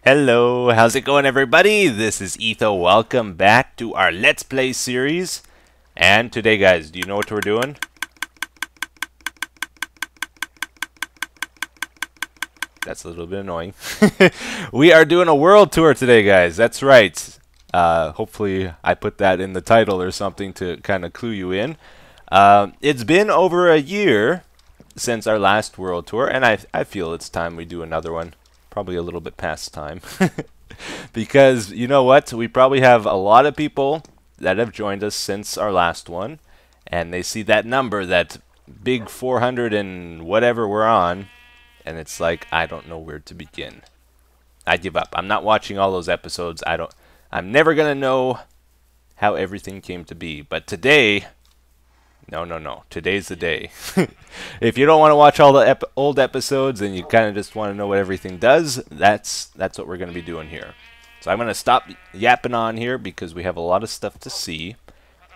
Hello, how's it going everybody? This is Etho. Welcome back to our Let's Play series. And today guys, do you know what we're doing? That's a little bit annoying. We are doing a world tour today guys, that's right. Hopefully I put that in the title or something to kind of clue you in. It's been over a year since our last world tour, and I feel it's time we do another one. Probably a little bit past time. Because, you know what, we probably have a lot of people that have joined us since our last one, and they see that number, that big 400 and whatever we're on, and it's like, I don't know where to begin. I give up. I'm not watching all those episodes. I'm never gonna know how everything came to be. But today, no. Today's the day. If you don't want to watch all the old episodes and you kind of just want to know what everything does, that's what we're going to be doing here. So I'm going to stop yapping on here because we have a lot of stuff to see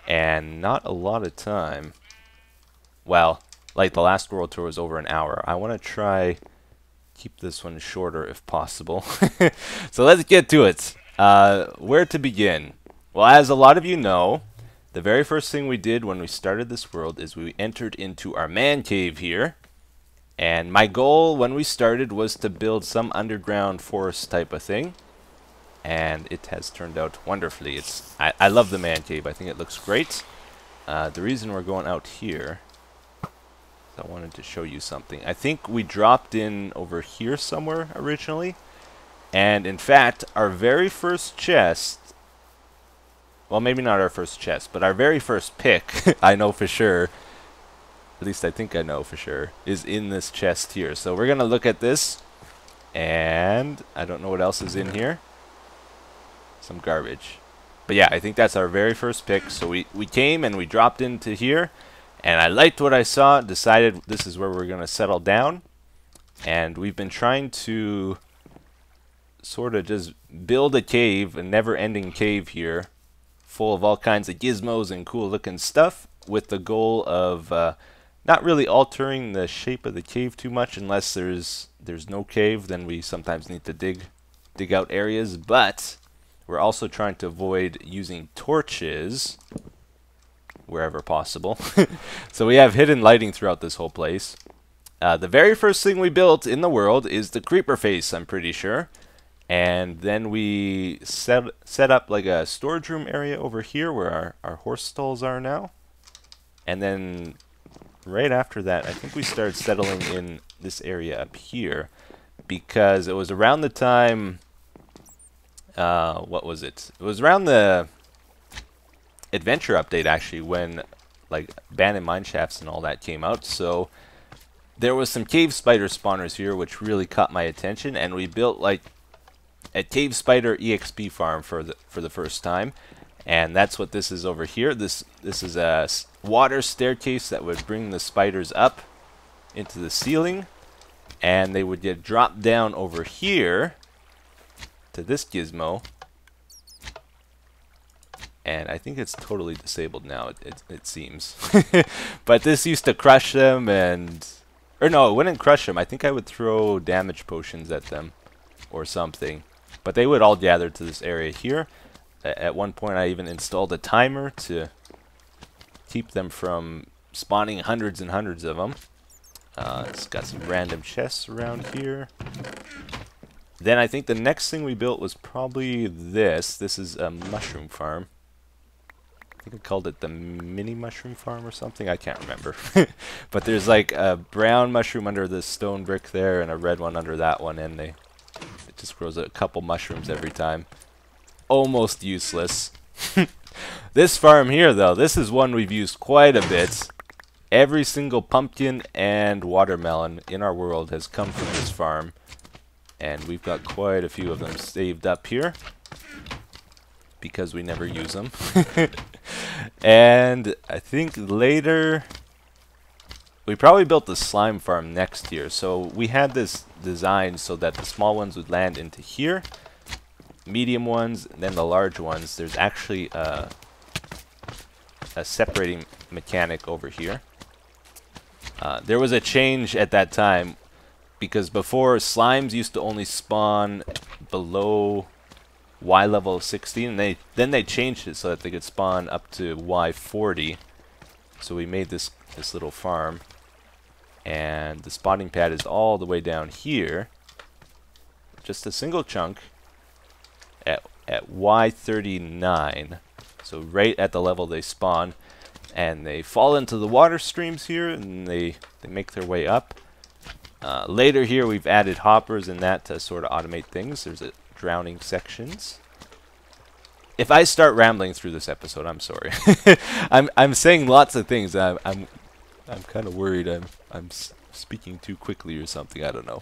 and not a lot of time. Well, like the last world tour was over an hour. I want to try keep this one shorter if possible. So let's get to it. Where to begin? Well, as a lot of you know, the very first thing we did when we started this world is we entered into our man cave here. And my goal when we started was to build some underground forest type of thing. And it has turned out wonderfully. I love the man cave. I think it looks great. The reason we're going out here, I wanted to show you something. I think we dropped in over here somewhere originally. And in fact, our very first chest, well, maybe not our first chest, but our very first pick, I know for sure, at least I think I know for sure, is in this chest here. So we're going to look at this, and I don't know what else is in here. Some garbage. But yeah, I think that's our very first pick. So we came and we dropped into here, and I liked what I saw, decided this is where we're going to settle down. And we've been trying to sort of just build a cave, a never-ending cave here, full of all kinds of gizmos and cool looking stuff, with the goal of not really altering the shape of the cave too much unless there's no cave. Then we sometimes need to dig out areas, but we're also trying to avoid using torches wherever possible. So we have hidden lighting throughout this whole place. The very first thing we built in the world is the creeper face, I'm pretty sure. And then we set up like a storage room area over here where our horse stalls are now. And then right after that, I think we started settling in this area up here, because it was around the time, what was it? It was around the adventure update actually, when like abandoned mine shafts and all that came out. So there was some cave spider spawners here which really caught my attention, and we built like a cave spider EXP farm for the first time, and that's what this is over here. This is a water staircase that would bring the spiders up into the ceiling, and they would get dropped down over here to this gizmo. And I think it's totally disabled now, it seems. But this used to crush them, or no, it wouldn't crush them. I think I would throw damage potions at them or something. But they would all gather to this area here. At one point I even installed a timer to keep them from spawning hundreds and hundreds of them. It's got some random chests around here. Then I think the next thing we built was probably this. This is a mushroom farm. I think I called it the mini mushroom farm or something. I can't remember. But there's like a brown mushroom under this stone brick there and a red one under that one, and it just grows a couple mushrooms every time. Almost useless. This farm here though, this is one we've used quite a bit. Every single pumpkin and watermelon in our world has come from this farm, and we've got quite a few of them saved up here because we never use them. And I think later we probably built the slime farm next year. So we had this designed so that the small ones would land into here, medium ones, and then the large ones. There's actually a separating mechanic over here. There was a change at that time, because before slimes used to only spawn below Y level of 16, and then they changed it so that they could spawn up to Y 40. So we made this little farm, and the spawning pad is all the way down here. Just a single chunk at Y 39. So right at the level they spawn, and they fall into the water streams here, and they make their way up. Later here we've added hoppers and that to sort of automate things. There's a drowning sections. If I start rambling through this episode, I'm sorry. I'm saying lots of things. I'm kind of worried I'm speaking too quickly or something. I don't know.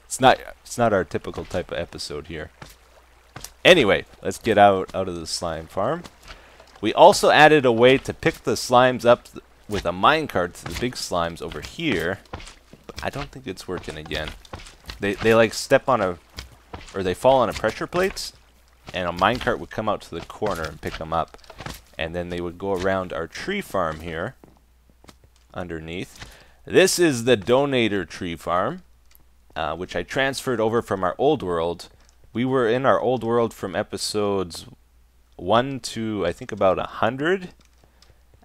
It's not our typical type of episode here. Anyway, let's get out of the slime farm. We also added a way to pick the slimes up with a minecart to the big slimes over here. But I don't think it's working again. They like step on or they fall on a pressure plate, and a minecart would come out to the corner and pick them up, and then they would go around our tree farm here underneath. This is the donator tree farm, which I transferred over from our old world. We were in our old world from episodes 1 to I think about 100,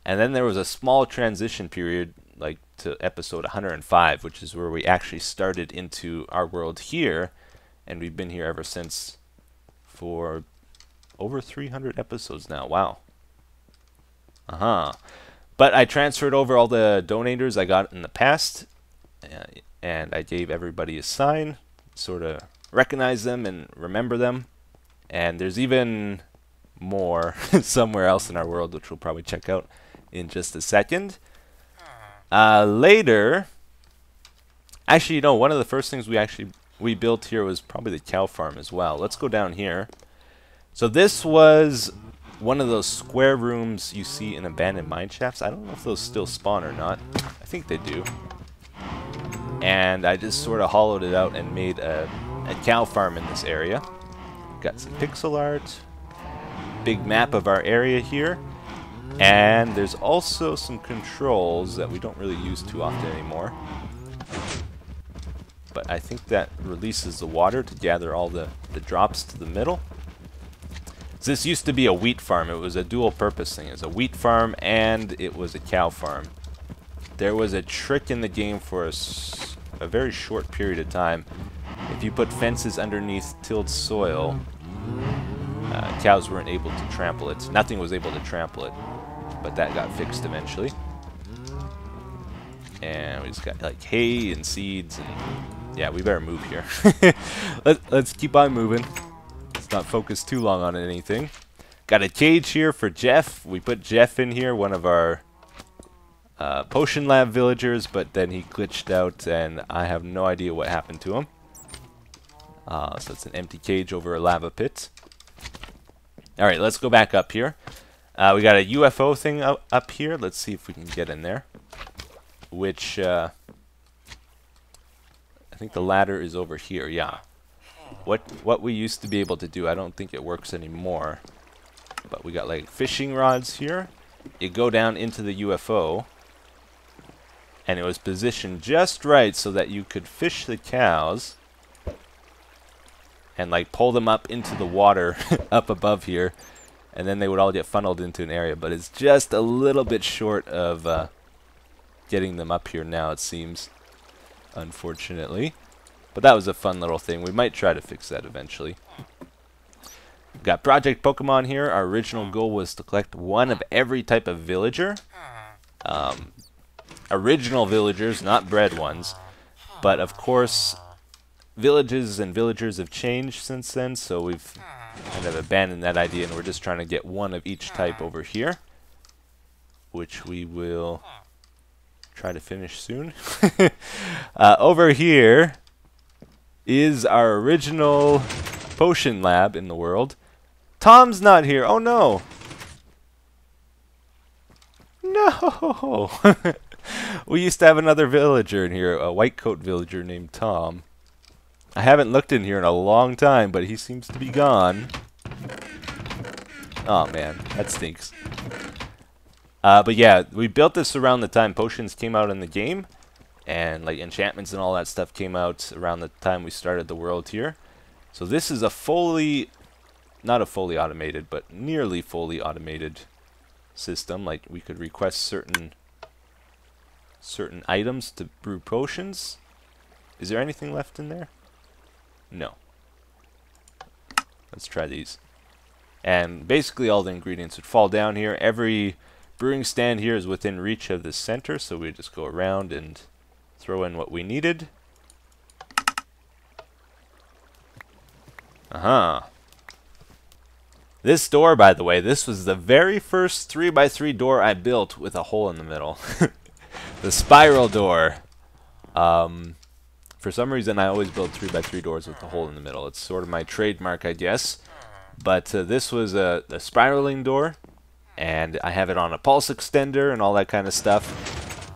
and then there was a small transition period like to episode 105, which is where we actually started into our world here, and we've been here ever since for over 300 episodes now. Wow. But I transferred over all the donators I got in the past, and I gave everybody a sign, sort of recognize them and remember them. And there's even more somewhere else in our world, which we'll probably check out in just a second. Later, actually, you know, one of the first things we built here was probably the cow farm as well. Let's go down here. So this was one of those square rooms you see in abandoned mine shafts. I don't know if those still spawn or not. I think they do. And I just sort of hollowed it out and made a cow farm in this area. Got some pixel art. Big map of our area here. And there's also some controls that we don't really use too often anymore. But I think that releases the water to gather all the drops to the middle. So this used to be a wheat farm. It was a dual purpose thing. It was a wheat farm and it was a cow farm. There was a trick in the game for a very short period of time. If you put fences underneath tilled soil, cows weren't able to trample it. Nothing was able to trample it. But that got fixed eventually. And we just got like hay and seeds, and yeah, we better move here. Let's keep on moving. Let's not focus too long on anything. Got a cage here for Jeff. We put Jeff in here, one of our potion lab villagers, but then he glitched out and I have no idea what happened to him. So it's an empty cage over a lava pit. Alright, let's go back up here. We got a UFO thing up here. Let's see if we can get in there. Which, I think the ladder is over here, yeah. What we used to be able to do, I don't think it works anymore. But we got like fishing rods here. You go down into the UFO. And it was positioned just right so that you could fish the cows. And like pull them up into the water up above here. And then they would all get funneled into an area. But it's just a little bit short of getting them up here now, it seems. Unfortunately. But that was a fun little thing. We might try to fix that eventually. We've got Project Pokemon here. Our original goal was to collect one of every type of villager. Original villagers, not bred ones. But of course, villages and villagers have changed since then, so we've kind of abandoned that idea, and we're just trying to get one of each type over here, which we will try to finish soon. Over here is our original potion lab in the world. Tom's not here. Oh no. No. We used to have another villager in here, a white coat villager named Tom. I haven't looked in here in a long time, but he seems to be gone. Oh man, that stinks. But yeah, we built this around the time potions came out in the game, and like enchantments and all that stuff came out around the time we started the world here. So this is a not a fully automated, but nearly fully automated system. Like, we could request certain items to brew potions. Is there anything left in there? No. Let's try these. And basically all the ingredients would fall down here. Every brewing stand here is within reach of the center, so we just go around and throw in what we needed. This door, by the way, this was the very first 3x3 door I built with a hole in the middle. The spiral door. For some reason, I always build 3x3 doors with a hole in the middle. It's sort of my trademark, I guess. But this was a spiraling door, and I have it on a pulse extender and all that kind of stuff.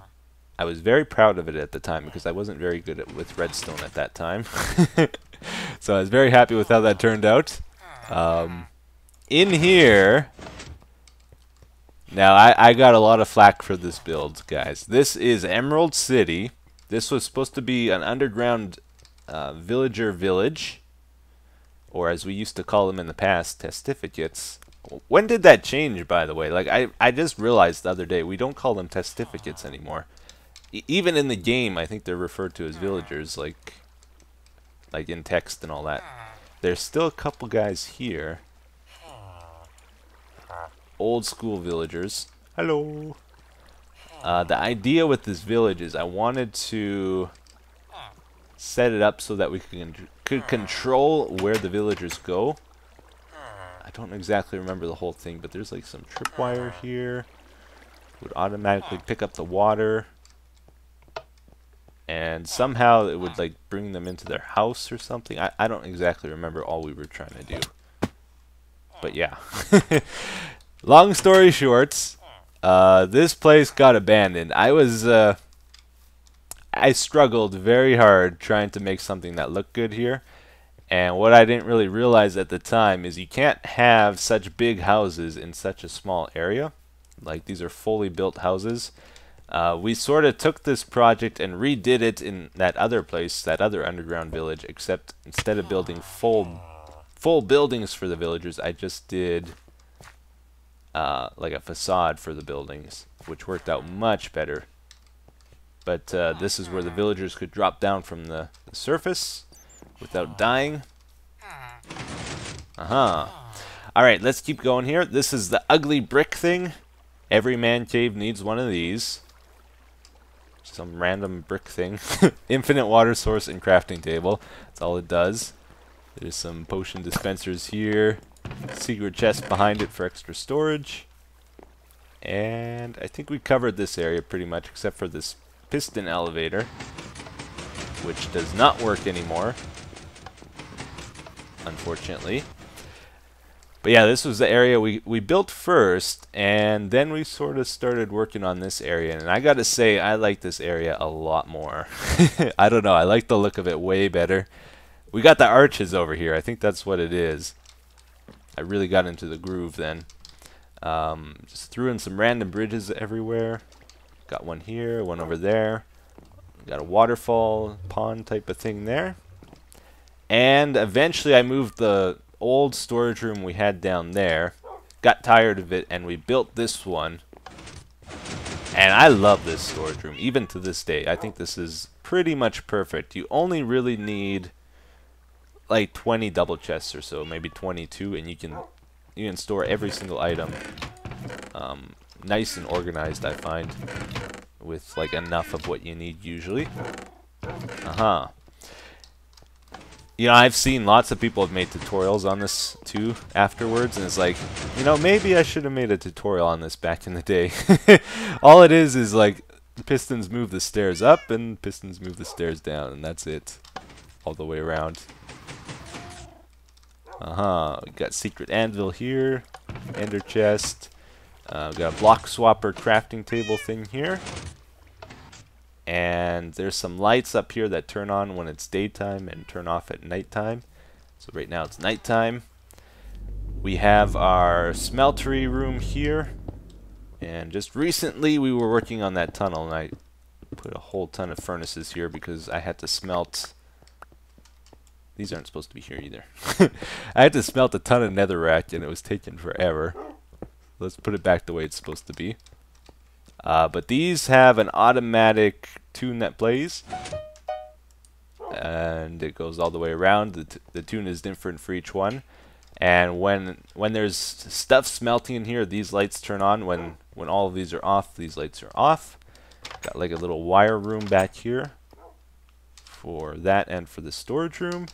I was very proud of it at the time because I wasn't very good with redstone at that time. So I was very happy with how that turned out. In here, now I got a lot of flack for this build, guys. This is Emerald City. This was supposed to be an underground villager village, or as we used to call them in the past, testificates. When did that change, by the way? Like, I just realized the other day, we don't call them testificates anymore. Even in the game, I think they're referred to as villagers, like in text and all that. There's still a couple guys here. Old school villagers. Hello. The idea with this village is I wanted to set it up so that we could control where the villagers go. I don't exactly remember the whole thing, but there's like some tripwire here. It would automatically pick up the water. And somehow it would like bring them into their house or something. I don't exactly remember all we were trying to do. But yeah. Long story short, this place got abandoned. I struggled very hard trying to make something that looked good here. And what I didn't really realize at the time is you can't have such big houses in such a small area. Like, these are fully built houses. We sort of took this project and redid it in that other place, that other underground village, except instead of building full buildings for the villagers, I just did like a facade for the buildings, which worked out much better. But this is where the villagers could drop down from the surface without dying. Alright, let's keep going here. This is the ugly brick thing. Every man cave needs one of these. Some random brick thing. Infinite water source and crafting table. That's all it does. There's some potion dispensers here. Secret chest behind it for extra storage. And I think we covered this area pretty much, except for this piston elevator, which does not work anymore, unfortunately. But yeah, this was the area we built first, and then we sort of started working on this area. And I gotta say, I like this area a lot more. I don't know, I like the look of it way better. We got the arches over here. I think that's what it is. I really got into the groove then. Just threw in some random bridges everywhere. Got one here, one over there. Got a waterfall pond type of thing there. And eventually I moved the old storage room we had down there. Got tired of it, and we built this one. And I love this storage room, even to this day. I think this is pretty much perfect. You only really need like 20 double chests or so, maybe 22, and you can store every single item nice and organized, I find, with like enough of what you need usually. You know, I've seen lots of people have made tutorials on this too afterwards, and it's like, you know, maybe I should have made a tutorial on this back in the day. All it is like pistons move the stairs up and pistons move the stairs down, and that's it all the way around. We got secret anvil here, ender chest. We got a block swapper crafting table thing here. And there's some lights up here that turn on when it's daytime and turn off at nighttime. So right now it's nighttime. We have our smeltery room here. And just recently we were working on that tunnel, and I put a whole ton of furnaces here because I had to smelt These aren't supposed to be here either. I had to smelt a ton of netherrack and it was taking forever. Let's put it back the way it's supposed to be. But these have an automatic tune that plays. And it goes all the way around. The tune is different for each one. And when there's stuff smelting in here, these lights turn on. When all of these are off, these lights are off. Got like a little wire room back here for that and for the storage room.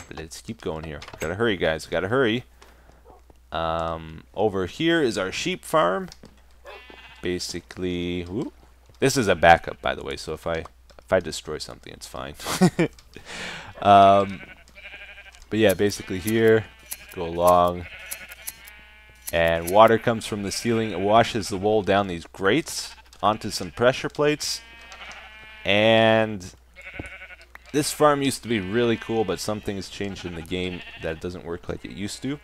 But let's keep going here. Gotta hurry, guys. Gotta hurry. Over here is our sheep farm. Basically, whoop. This is a backup, by the way. So if I destroy something, it's fine. But yeah, basically here, go along, and water comes from the ceiling. It washes the wool down these grates onto some pressure plates. And this farm used to be really cool, but some things changed in the game that it doesn't work like it used to.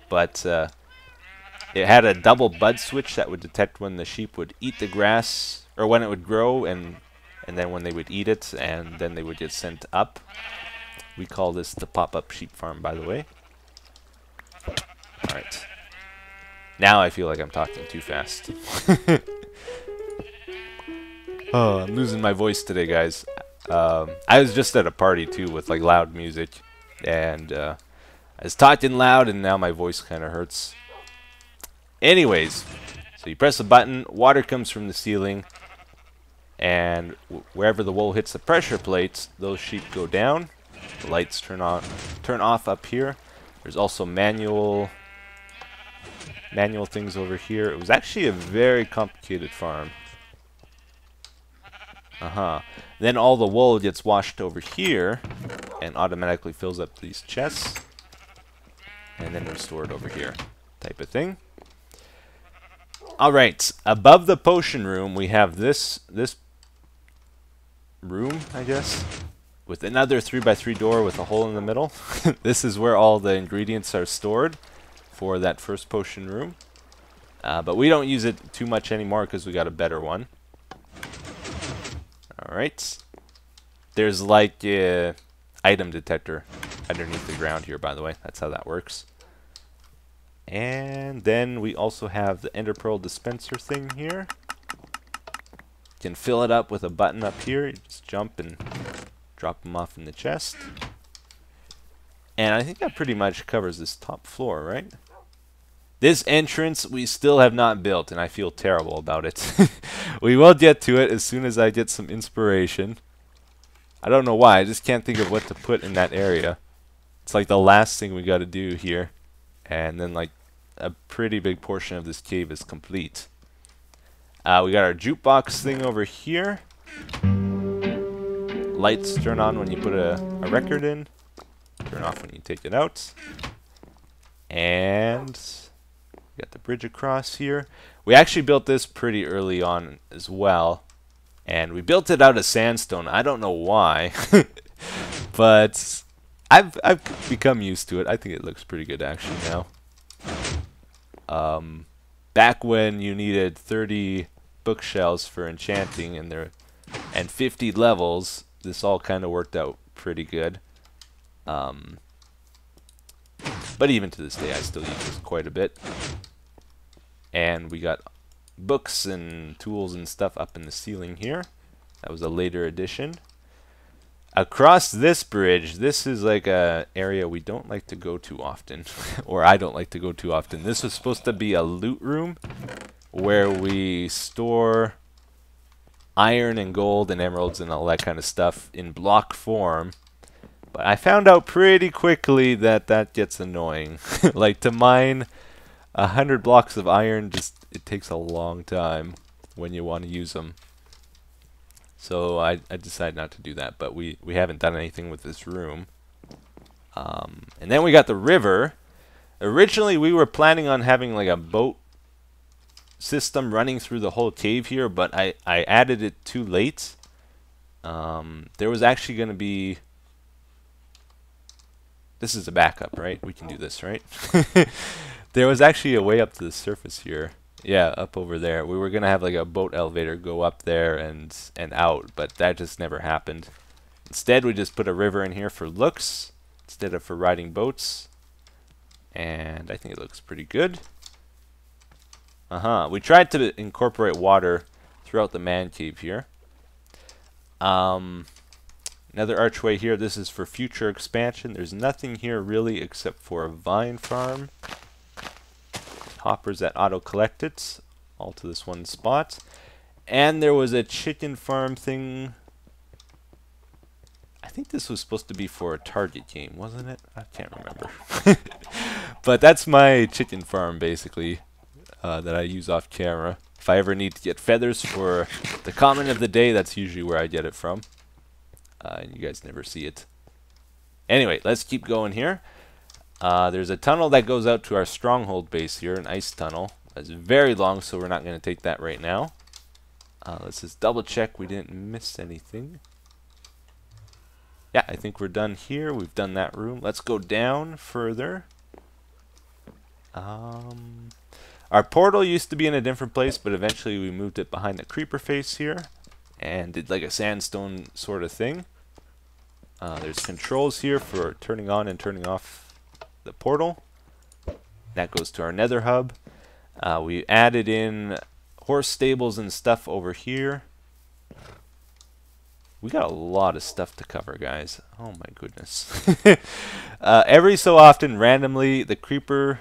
But it had a double bud switch that would detect when the sheep would eat the grass, or when it would grow, and then when they would eat it, and then they would get sent up. We call this the pop-up sheep farm, by the way. Alright. Now I feel like I'm talking too fast. Oh, I'm losing my voice today, guys. I was just at a party, too, with like loud music. And I was talking loud, and now my voice kind of hurts. Anyways, so you press a button, water comes from the ceiling. And wherever the wool hits the pressure plates, those sheep go down. The lights turn off up here. There's also manual things over here. It was actually a very complicated farm. Then all the wool gets washed over here and automatically fills up these chests, and then restored over here, type of thing. All right, above the potion room we have this room, I guess, with another 3x3 door with a hole in the middle. This is where all the ingredients are stored for that first potion room. But we don't use it too much anymore because we got a better one. Alright. There's like a item detector underneath the ground here, by the way. That's how that works. And then we also have the ender pearl dispenser thing here. You can fill it up with a button up here. You just jump and drop them off in the chest. And I think that pretty much covers this top floor, right? This entrance we still have not built, and I feel terrible about it. We will get to it as soon as I get some inspiration. I don't know why, I just can't think of what to put in that area. It's like the last thing we gotta do here. And then like a pretty big portion of this cave is complete. We got our jukebox thing over here. Lights turn on when you put a record in. Turn off when you take it out. And we got the bridge across here. We actually built this pretty early on as well. And we built it out of sandstone. I don't know why. But I've become used to it. I think it looks pretty good actually now. Back when you needed 30 bookshelves for enchanting and 50 levels, this all kind of worked out pretty good. But even to this day, I still use this quite a bit. And we got books and tools and stuff up in the ceiling here. That was a later addition. Across this bridge, this is like a area we don't like to go too often. Or I don't like to go too often. This was supposed to be a loot room where we store iron and gold and emeralds and all that kind of stuff in block form. But I found out pretty quickly that that gets annoying. Like to mine 100 blocks of iron, it takes a long time when you want to use them. So I decided not to do that, but we haven't done anything with this room. And then we got the river. Originally we were planning on having like a boat system running through the whole cave here, but I added it too late. There was actually going to be... This is a backup, right? We can do this, right? There was actually a way up to the surface here. Yeah, up over there. We were going to have like a boat elevator go up there and out, but that just never happened. Instead, we just put a river in here for looks instead of for riding boats. And I think it looks pretty good. We tried to incorporate water throughout the man cave here. Another archway here. This is for future expansion. There's nothing here really except for a vine farm. Hoppers that auto-collect it. All to this one spot. And there was a chicken farm thing. I think this was supposed to be for a Target game, wasn't it? I can't remember. But that's my chicken farm, basically, that I use off camera. If I ever need to get feathers for the comment of the day, that's usually where I get it from. And you guys never see it. Anyway, let's keep going here. There's a tunnel that goes out to our stronghold base here, an ice tunnel. It's very long, so we're not going to take that right now. Let's just double check we didn't miss anything. Yeah, I think we're done here. We've done that room. Let's go down further. Our portal used to be in a different place, but eventually we moved it behind the creeper face here and did like a sandstone sort of thing. There's controls here for turning on and turning off the portal. That goes to our nether hub. We added in horse stables and stuff over here. We got a lot of stuff to cover, guys. Oh my goodness. Every so often, randomly, the creeper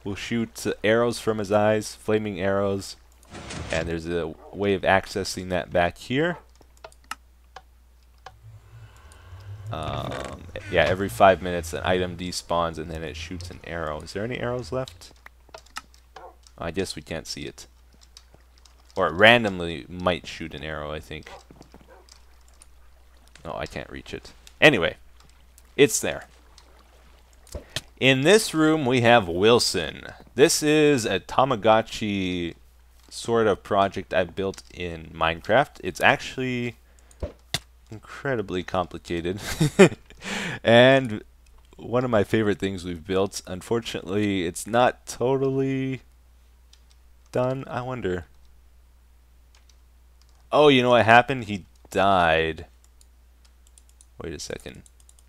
will shoot arrows from his eyes, flaming arrows. And there's a way of accessing that back here. Yeah, every 5 minutes an item despawns and then it shoots an arrow. Is there any arrows left? I guess we can't see it. Or it randomly might shoot an arrow, I think. No, I can't reach it. Anyway, it's there. In this room we have Wilson. This is a Tamagotchi sort of project I built in Minecraft. It's actually incredibly complicated. And one of my favorite things we've built. Unfortunately, it's not totally done. I wonder. Oh, you know what happened? He died. Wait a second.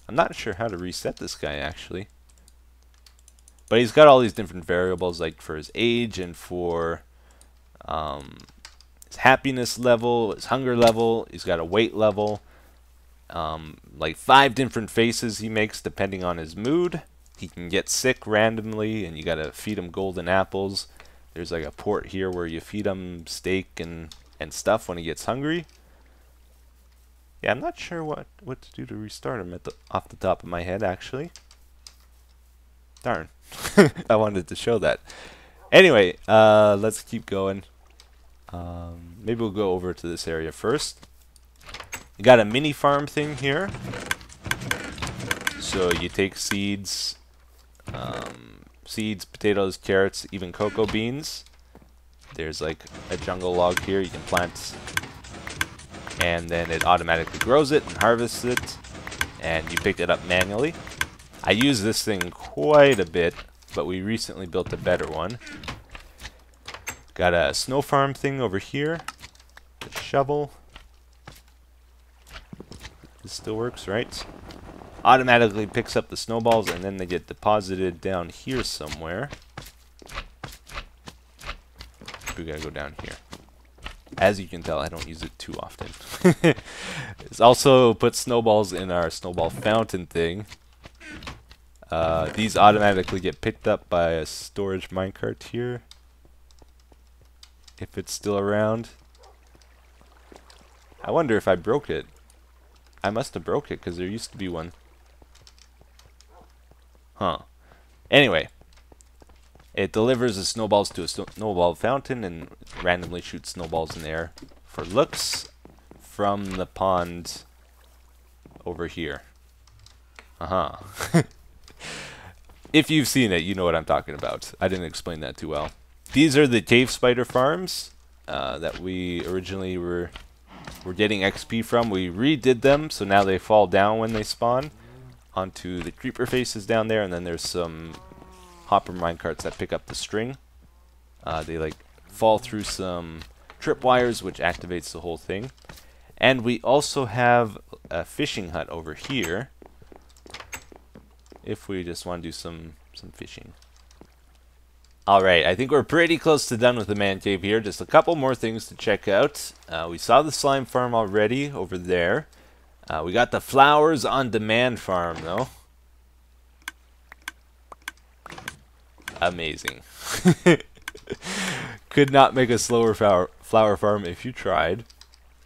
I'm not sure how to reset this guy, actually. But he's got all these different variables, like for his age and for his happiness level, his hunger level. He's got a weight level. Like 5 different faces he makes depending on his mood. He can get sick randomly, and you gotta feed him golden apples. There's like a port here where you feed him steak and stuff when he gets hungry. Yeah, I'm not sure what to do to restart him off the top of my head, actually. Darn. I wanted to show that. Anyway, let's keep going. Maybe we'll go over to this area first. You got a mini farm thing here. So you take seeds, potatoes, carrots, even cocoa beans. There's like a jungle log here you can plant, and then it automatically grows it and harvests it, and you pick it up manually. I use this thing quite a bit, but we recently built a better one. Got a snow farm thing over here. A shovel. This still works, right? Automatically picks up the snowballs and then they get deposited down here somewhere. We gotta go down here. As you can tell, I don't use it too often. It's also put snowballs in our snowball fountain thing. These automatically get picked up by a storage minecart here, if it's still around. I wonder if I broke it. I must have broke it because there used to be one. Huh. Anyway, it delivers the snowballs to a snowball fountain and randomly shoots snowballs in the air for looks from the pond over here. If you've seen it, you know what I'm talking about. I didn't explain that too well. These are the cave spider farms that we originally were getting XP from. We redid them, so now they fall down when they spawn onto the creeper faces down there, and then there's some hopper minecarts that pick up the string. They like fall through some tripwires, which activates the whole thing. And we also have a fishing hut over here, if we just want to do some fishing. Alright, I think we're pretty close to done with the man cave here. Just a couple more things to check out. We saw the slime farm already over there. We got the flowers on demand farm though. Amazing. Could not make a slower flower farm if you tried.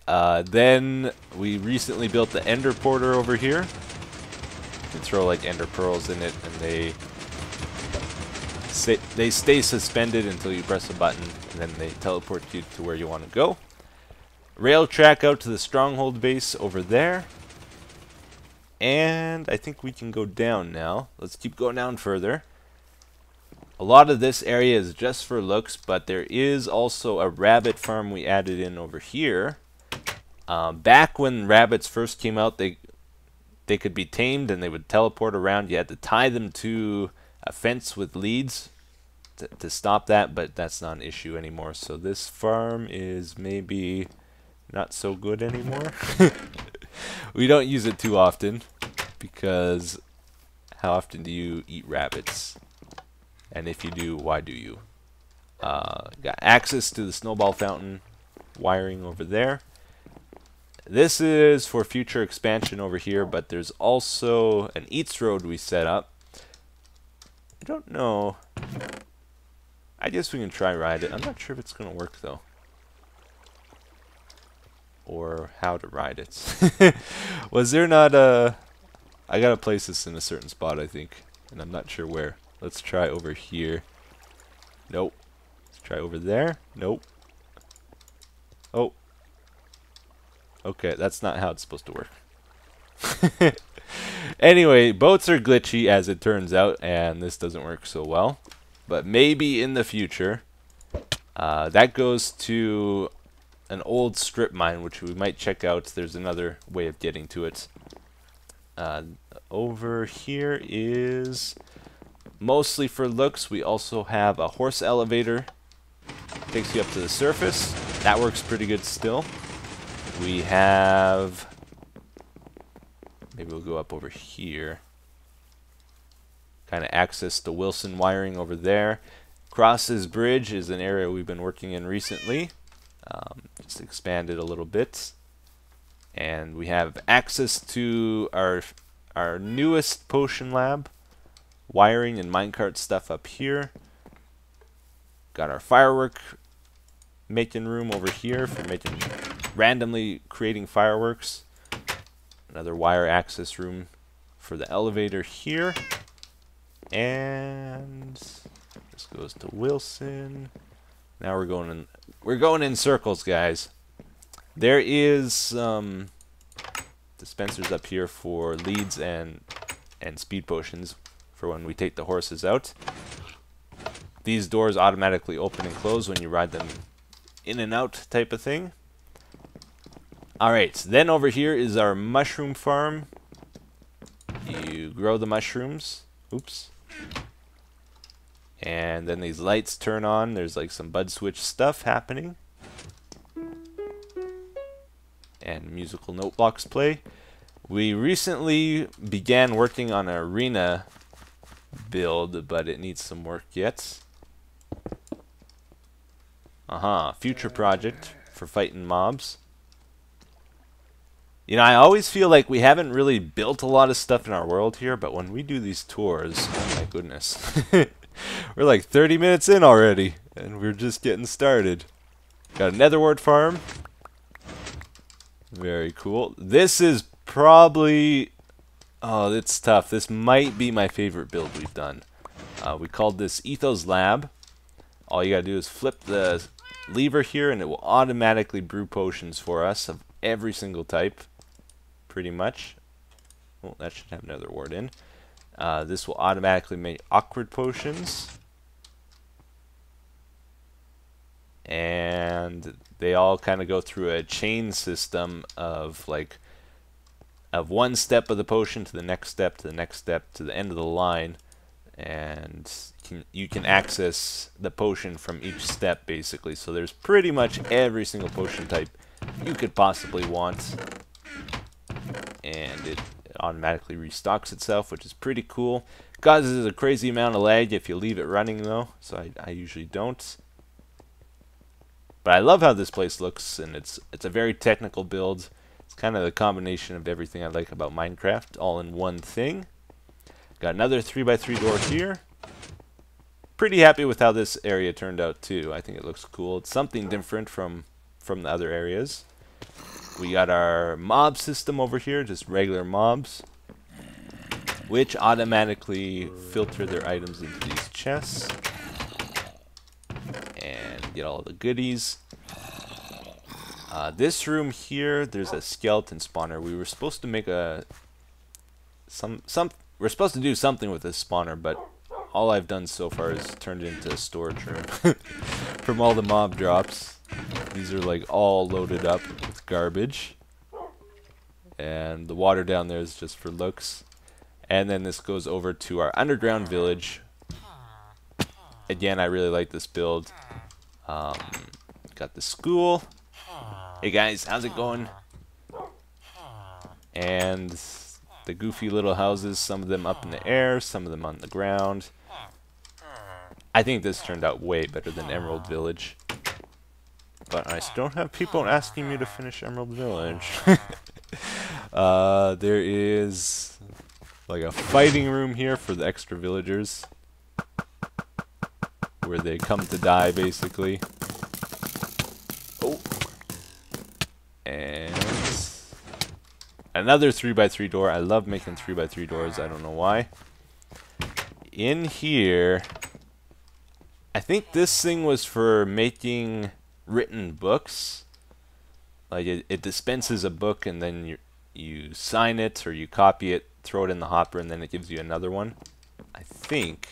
Then we recently built the ender porter over here. You can throw like ender pearls in it and they stay suspended until you press a button, and then they teleport you to where you want to go. Rail track out to the stronghold base over there. And I think we can go down now. Let's keep going down further. A lot of this area is just for looks, but there is also a rabbit farm we added in over here. Back when rabbits first came out, they could be tamed and they would teleport around. You had to tie them to a fence with leads to stop that, but that's not an issue anymore. So this farm is maybe not so good anymore. We don't use it too often because how often do you eat rabbits? And if you do, why do you? Got access to the snowball fountain wiring over there. This is for future expansion over here, but there's also an eats road we set up. I don't know. I guess we can try ride it. I'm not sure if it's going to work though. Or how to ride it. Was there not a... I gotta place this in a certain spot, I think. And I'm not sure where. Let's try over here. Nope. Let's try over there. Nope. Oh. Okay, that's not how it's supposed to work. Anyway, boats are glitchy as it turns out, and this doesn't work so well. But maybe in the future. That goes to an old strip mine, which we might check out. There's another way of getting to it. Over here is mostly for looks. We also have a horse elevator. Takes you up to the surface. That works pretty good still. We have... Maybe we'll go up over here. Kind of access to Wilson wiring over there. Crosses Bridge is an area we've been working in recently. Just expand it a little bit. And we have access to our newest potion lab. Wiring and minecart stuff up here. Got our firework making room over here for making randomly creating fireworks. Another wire access room for the elevator here. And this goes to Wilson. Now we're going in circles, guys. There is dispensers up here for leads and speed potions for when we take the horses out. These doors automatically open and close when you ride them in and out type of thing. Alright, then over here is our mushroom farm. You grow the mushrooms. Oops. And then these lights turn on. There's like some bud switch stuff happening. And musical note blocks play. We recently began working on an arena build, but it needs some work yet. Future project for fighting mobs. You know, I always feel like we haven't really built a lot of stuff in our world here, but when we do these tours, oh my goodness. We're like 30 minutes in already, and we're just getting started. Got a netherwort farm. Very cool. This is probably... Oh, it's tough. This might be my favorite build we've done. We called this Etho's Lab. All you gotta do is flip the lever here, and it will automatically brew potions for us of every single type. Pretty much. Oh, that should have another word in. This will automatically make awkward potions. And they all kind of go through a chain system of one step of the potion to the next step to the next step to the end of the line. And you can access the potion from each step basically. So there's pretty much every single potion type you could possibly want. And it automatically restocks itself, which is pretty cool. Causes a crazy amount of lag if you leave it running though, so I usually don't. But I love how this place looks, and it's a very technical build. It's kind of the combination of everything I like about Minecraft all in one thing. Got another 3x3 door here. Pretty happy with how this area turned out too. I think it looks cool. It's something different from the other areas. We got our mob system over here, just regular mobs, which automatically filter their items into these chests and get all the goodies. This room here, there's a skeleton spawner. We were supposed to make we're supposed to do something with this spawner, but all I've done so far is turned it into a storage room from all the mob drops. These are like all loaded up with garbage, and the water down there is just for looks. And then this goes over to our underground village. Again, I really like this build. Got the school. Hey guys, how's it going? And the goofy little houses, some of them up in the air, some of them on the ground. I think this turned out way better than Emerald Village. But I still have people asking me to finish Emerald Village. There is like a fighting room here for the extra villagers, where they come to die basically. Oh, and another 3x3 door. I love making 3x3 doors. I don't know why. In here, I think this thing was for making written books. Like it dispenses a book, and then you sign it or you copy it, throw it in the hopper, and then it gives you another one. I think.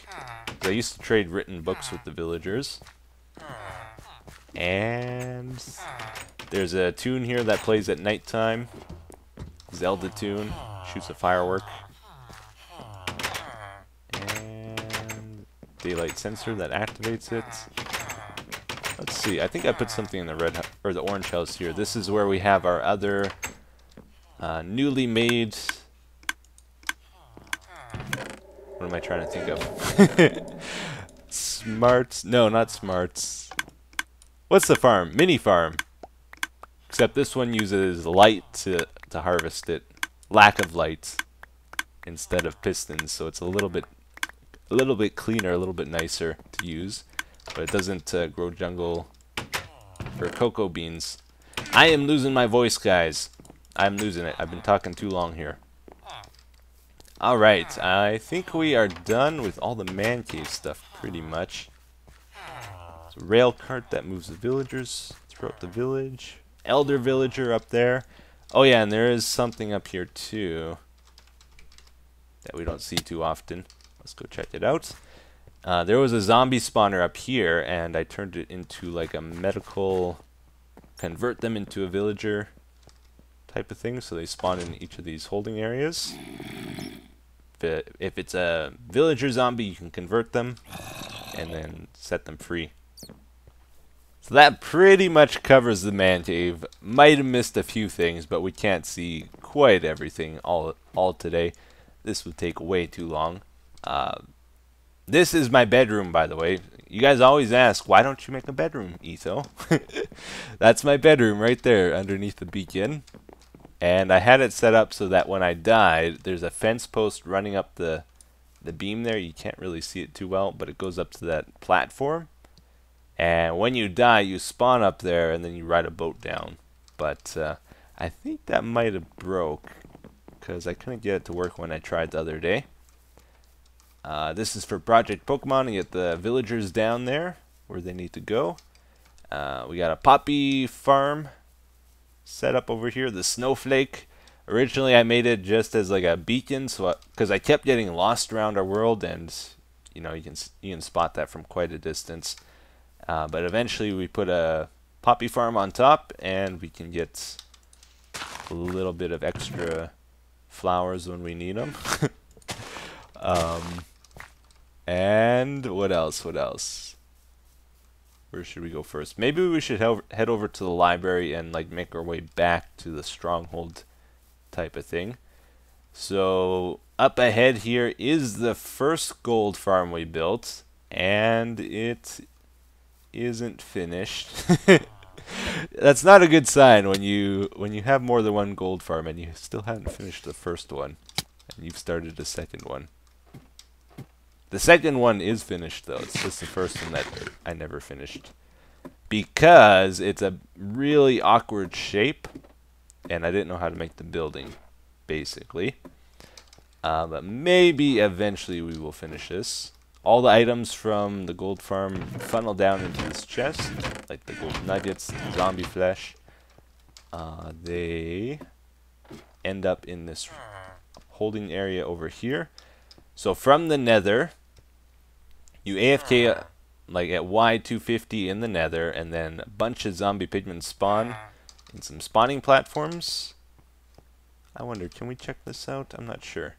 I used to trade written books with the villagers. And there's a tune here that plays at nighttime. Zelda tune. Shoots a firework. And daylight sensor that activates it. Let's see. I think I put something in the red or the orange house here. This is where we have our other newly made. What am I trying to think of? Smarts? No, not smarts. What's the farm? Mini farm. Except this one uses light to harvest it. Lack of light instead of pistons, so it's a little bit cleaner, a little bit nicer to use. But it doesn't grow jungle or cocoa beans. I am losing my voice, guys. I'm losing it. I've been talking too long here. Alright, I think we are done with all the man cave stuff, pretty much. It's a rail cart that moves the villagers throughout the village. Elder villager up there. Oh yeah, and there is something up here too that we don't see too often. Let's go check it out. There was a zombie spawner up here, and I turned it into like a medical, convert them into a villager type of thing, so they spawn in each of these holding areas. If it's a villager zombie, you can convert them and then set them free. So that pretty much covers the man cave. Might have missed a few things, but we can't see quite everything all today. This would take way too long. This is my bedroom, by the way. You guys always ask, why don't you make a bedroom, Etho? That's my bedroom right there underneath the beacon. And I had it set up so that when I died, there's a fence post running up the beam there. You can't really see it too well, but it goes up to that platform. And when you die, you spawn up there, and then you ride a boat down. But I think that might have broke, because I couldn't get it to work when I tried the other day. This is for Project Pokemon to get the villagers down there where they need to go. We got a poppy farm set up over here, the Snowflake. Originally I made it just as like a beacon, so because I kept getting lost around our world, and you know, you can spot that from quite a distance. But eventually we put a poppy farm on top, and we can get a little bit of extra flowers when we need them. And what else? Where should we go first? Maybe we should head over to the library and like make our way back to the stronghold type of thing. So up ahead here is the first gold farm we built, and it isn't finished. That's not a good sign when you have more than one gold farm and you still haven't finished the first one, and you've started a second one. The second one is finished though. It's just the first one that I never finished because it's a really awkward shape, and I didn't know how to make the building, basically. But maybe eventually we will finish this. All the items from the gold farm funnel down into this chest, like the gold nuggets, zombie flesh. They end up in this holding area over here. So from the nether, you AFK like at Y250 in the nether, and then a bunch of zombie pigmen spawn in some spawning platforms. I wonder, can we check this out? I'm not sure.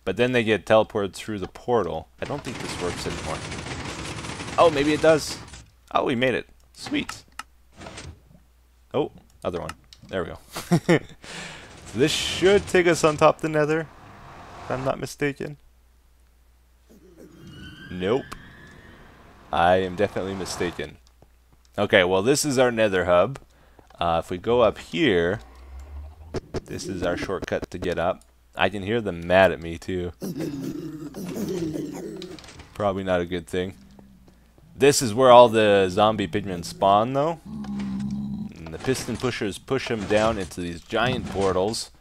But then they get teleported through the portal. I don't think this works anymore. Oh, maybe it does. Oh, we made it. Sweet. Oh, other one. There we go. So this should take us on top of the nether, if I'm not mistaken. Nope. I am definitely mistaken. Okay, well this is our nether hub. If we go up here, this is our shortcut to get up. I can hear them mad at me too. Probably not a good thing. This is where all the zombie pigmen spawn though. And the piston pushers push them down into these giant portals,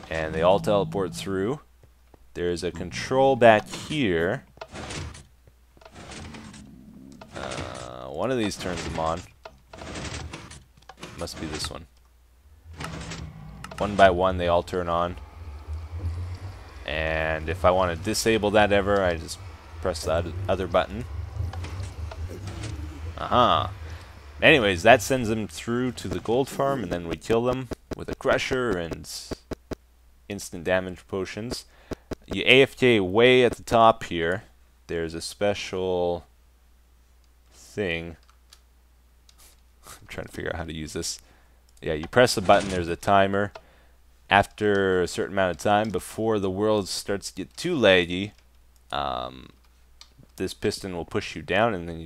and they all teleport through. There's a control back here. One of these turns them on. Must be this one. One by one they all turn on. And if I want to disable that ever, I just press the other button. Anyways, that sends them through to the gold farm, and then we kill them with a crusher and instant damage potions. You AFK way at the top here. There's a special thing. I'm trying to figure out how to use this. Yeah, you press the button, there's a timer. After a certain amount of time, before the world starts to get too laggy, this piston will push you down, and then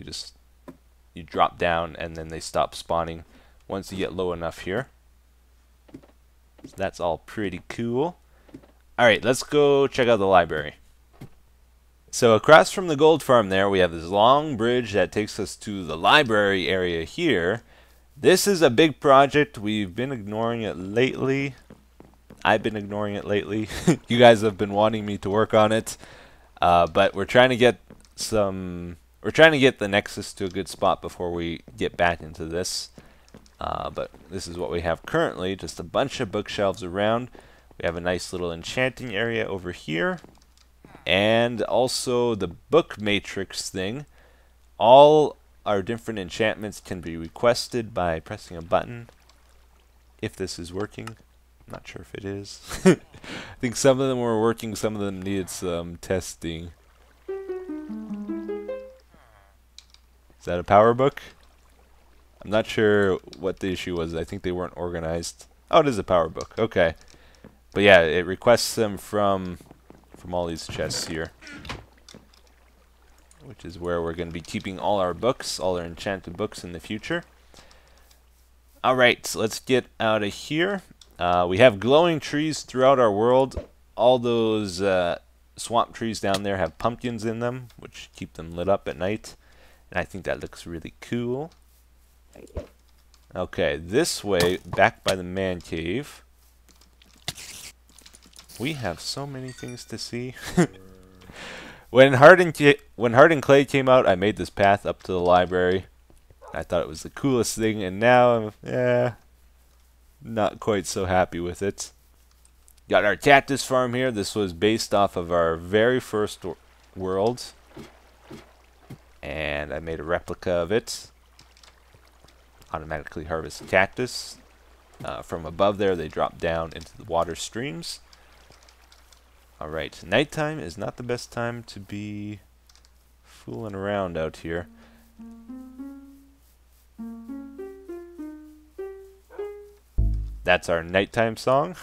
you drop down, and then they stop spawning once you get low enough here. So that's all pretty cool. Alright, let's go check out the library. So across from the gold farm there, we have this long bridge that takes us to the library area here. This is a big project. We've been ignoring it lately. I've been ignoring it lately. You guys have been wanting me to work on it. But we're trying to get the Nexus to a good spot before we get back into this. But this is what we have currently, just a bunch of bookshelves around. We have a nice little enchanting area over here. And also the book matrix thing. All our different enchantments can be requested by pressing a button. If this is working. I'm not sure if it is. I think some of them were working, some of them needed some testing. Is that a power book? I'm not sure what the issue was. I think they weren't organized. Oh, it is a power book. Okay. But yeah, it requests them from all these chests here, which is where we're going to be keeping all our books, all our enchanted books in the future. Alright, so let's get out of here. We have glowing trees throughout our world. All those swamp trees down there have pumpkins in them, which keep them lit up at night. And I think that looks really cool. Okay, this way, back by the man cave. We have so many things to see. When Hardened Clay came out, I made this path up to the library. I thought it was the coolest thing, and now, not quite so happy with it. Got our cactus farm here. This was based off of our very first world. And I made a replica of it. Automatically harvest cactus. From above there, they drop down into the water streams. Alright, nighttime is not the best time to be fooling around out here. That's our nighttime song.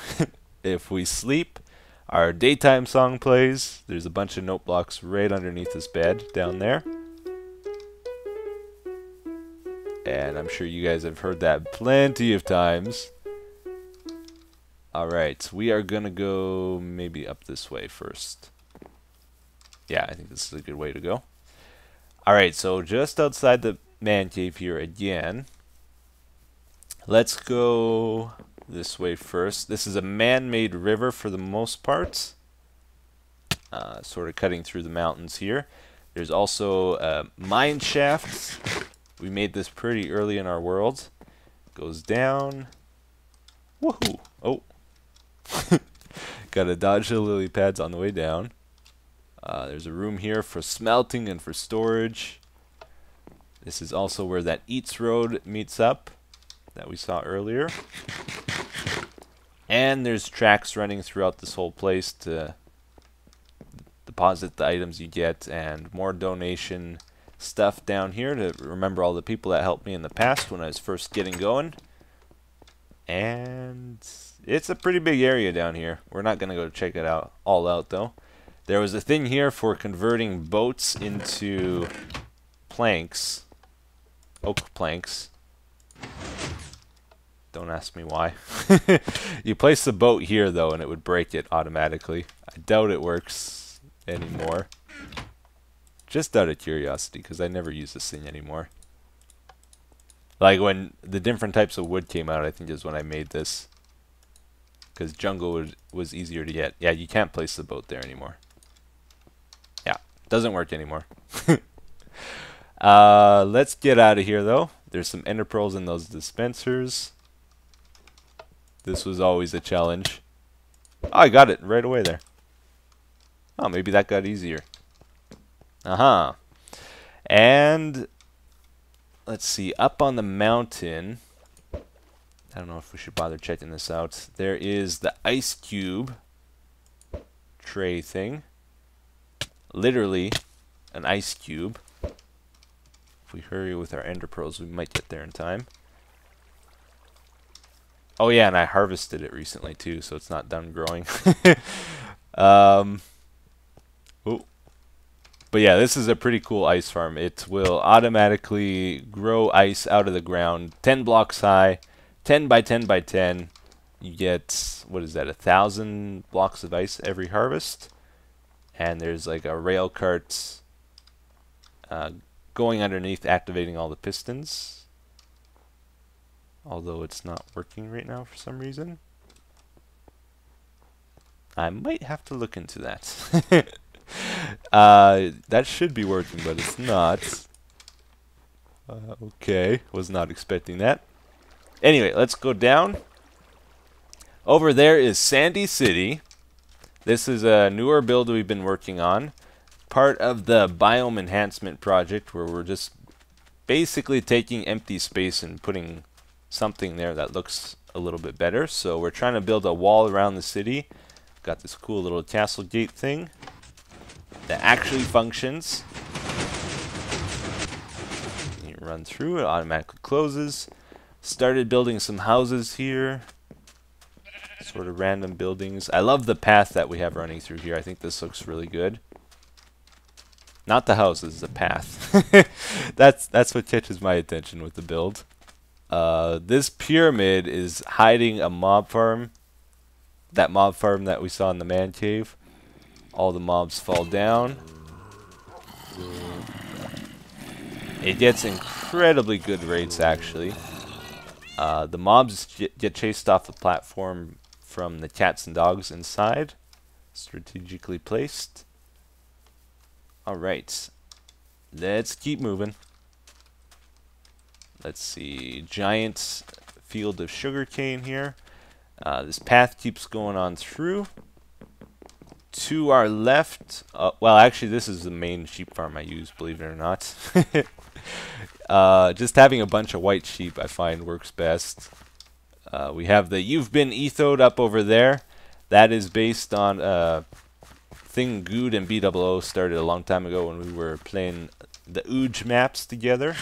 If we sleep, our daytime song plays. There's a bunch of note blocks right underneath this bed down there. And I'm sure you guys have heard that plenty of times. Alright, we are going to go maybe up this way first. Yeah, I think this is a good way to go. Alright, so just outside the man cave here again. Let's go this way first. This is a man-made river for the most part. Sort of cutting through the mountains here. There's also mine shafts. We made this pretty early in our world. Goes down. Woohoo! Oh. Gotta dodge the lily pads on the way down. There's a room here for smelting and for storage. This is also where that Eats Road meets up that we saw earlier. And there's tracks running throughout this whole place to deposit the items you get, and more donation stuff down here to remember all the people that helped me in the past when I was first getting going. And it's a pretty big area down here. We're not going to go check it out all out though. There was a thing here for converting boats into planks, oak planks. Don't ask me why. You place the boat here though and it would break it automatically. I doubt it works anymore. Just out of curiosity, because I never use this thing anymore. Like when the different types of wood came out, I think is when I made this. Because jungle was easier to get. Yeah, you can't place the boat there anymore. Yeah, doesn't work anymore. Let's get out of here though. There's some ender pearls in those dispensers. This was always a challenge. Oh, I got it right away there. Oh, maybe that got easier. And let's see, up on the mountain, I don't know if we should bother checking this out. There is the ice cube tray thing. Literally an ice cube. If we hurry with our ender pearls, we might get there in time. Oh yeah, and I harvested it recently too, so it's not done growing. Oh. But yeah, this is a pretty cool ice farm. It will automatically grow ice out of the ground, 10 blocks high, 10 by 10 by 10. You get, what is that, 1,000 blocks of ice every harvest. And there's like a rail cart going underneath, activating all the pistons. Although it's not working right now for some reason. I might have to look into that. That should be working, but it's not. Okay, was not expecting that. Anyway, let's go down. Over there is Sandy City. This is a newer build we've been working on. Part of the biome enhancement project, where we're just basically taking empty space and putting something there that looks a little bit better. So we're trying to build a wall around the city. Got this cool little castle gate thing that actually functions. You run through, it automatically closes. Started building some houses here. Sort of random buildings. I love the path that we have running through here. I think this looks really good. Not the houses, the path. That's what catches my attention with the build. This pyramid is hiding a mob farm. That mob farm that we saw in the man cave. All the mobs fall down. It gets incredibly good rates actually. The mobs get chased off the platform from the cats and dogs inside. Strategically placed. Alright. Let's keep moving. Let's see. Giant field of sugarcane here. This path keeps going on through. To our left, well actually this is the main sheep farm I use, believe it or not. Just having a bunch of white sheep I find works best. We have the You've Been Etho'd up over there. That is based on a thing Good and BOO started a long time ago when we were playing the Ooge maps together.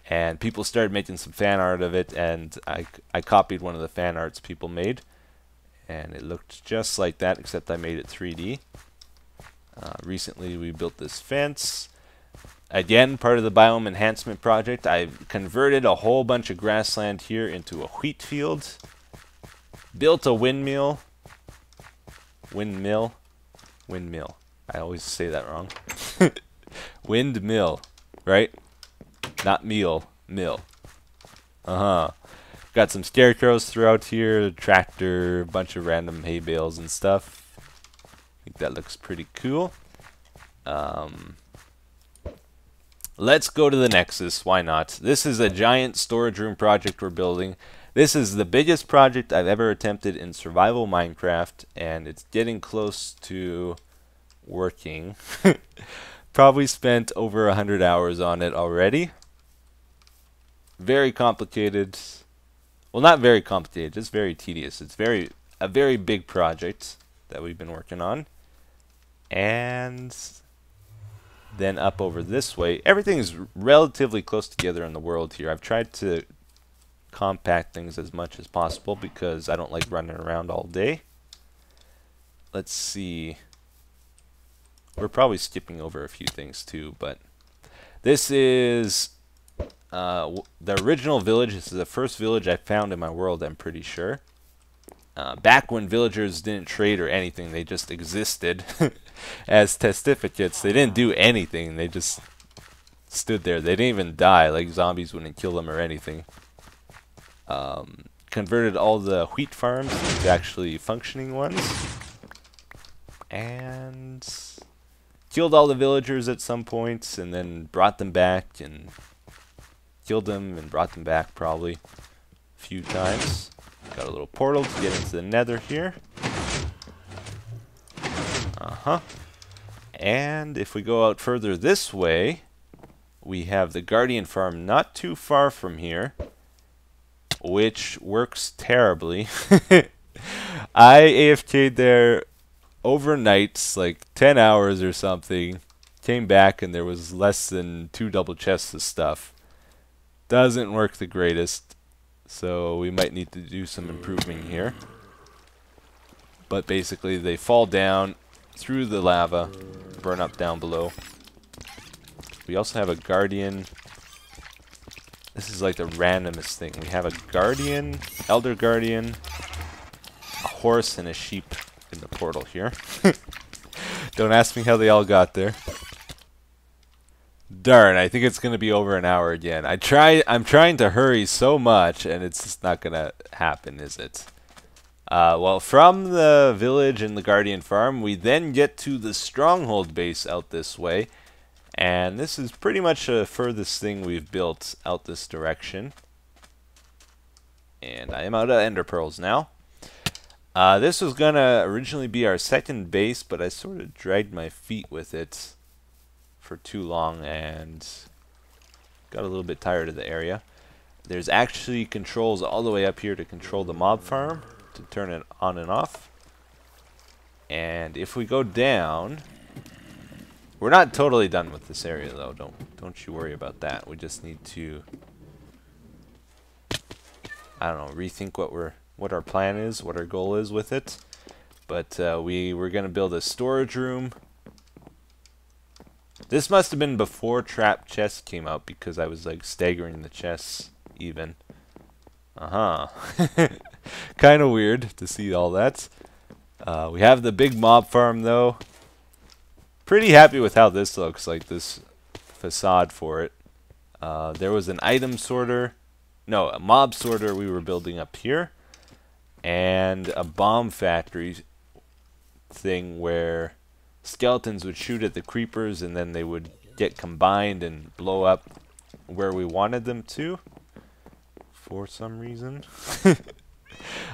and people started making some fan art of it, and I copied one of the fan arts people made, and it looked just like that, except I made it 3D. Recently we built this fence. Again, part of the biome enhancement project. I converted a whole bunch of grassland here into a wheat field. Built a windmill. Windmill. I always say that wrong. Windmill, right? Not meal. Mill. Got some scarecrows throughout here. A tractor, a bunch of random hay bales and stuff. I think that looks pretty cool. Let's go to the Nexus. Why not? This is a giant storage room project we're building. This is the biggest project I've ever attempted in survival Minecraft, and it's getting close to working. Probably spent over 100 hours on it already. Very complicated. Well, not very complicated, it's very tedious. It's a very big project that we've been working on. And then up over this way, everything is relatively close together in the world here. I've tried to compact things as much as possible because I don't like running around all day. Let's see. We're probably skipping over a few things too, but this is the original village. This is the first village I found in my world, I'm pretty sure. Back when villagers didn't trade or anything, they just existed as testificates. They didn't do anything. They just stood there. They didn't even die. Like zombies wouldn't kill them or anything. Converted all the wheat farms into actually functioning ones. And killed all the villagers at some points and then brought them back and killed them and brought them back probably a few times. Got a little portal to get into the nether here. And if we go out further this way, we have the Guardian farm not too far from here, which works terribly. I AFK'd there overnight, like 10 hours or something. Came back and there was less than 2 double chests of stuff. Doesn't work the greatest. So we might need to do some improving here. But basically they fall down through the lava, burn up down below. We also have a guardian. This is like the randomest thing. We have a guardian, elder guardian, a horse, and a sheep in the portal here. Don't ask me how they all got there. Darn, I think it's gonna be over an hour again. I'm trying to hurry so much, and it's just not gonna happen, is it? Well, from the village and the Guardian farm, we then get to the stronghold base out this way, and this is pretty much the furthest thing we've built out this direction. And I am out of ender pearls now. This was gonna originally be our second base, but I sort of dragged my feet with it for too long and got a little bit tired of the area. There's actually controls all the way up here to control the mob farm, to turn it on and off. And if we go down, we're not totally done with this area though. Don't you worry about that. We just need to, I don't know, rethink what our plan is, what our goal is with it. But we're gonna build a storage room. This must have been before trap chests came out because I was like staggering the chests even. Kind of weird to see all that. We have the big mob farm though. Pretty happy with how this looks, like this facade for it. There was an item sorter, no, a mob sorter we were building up here, and a bomb factory thing where skeletons would shoot at the creepers and then they would get combined and blow up where we wanted them to for some reason.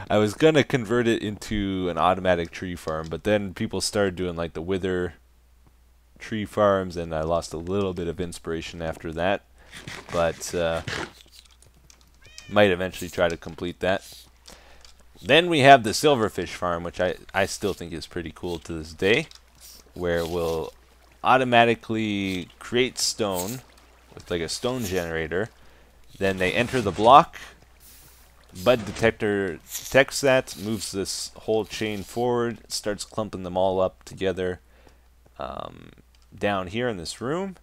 I was gonna convert it into an automatic tree farm, but then people started doing like the wither tree farms and I lost a little bit of inspiration after that, but might eventually try to complete that. Then we have the silverfish farm, which I still think is pretty cool to this day, where we'll automatically create stone with like a stone generator, Then they enter the block. Bud detector detects that, moves this whole chain forward, starts clumping them all up together down here in this room.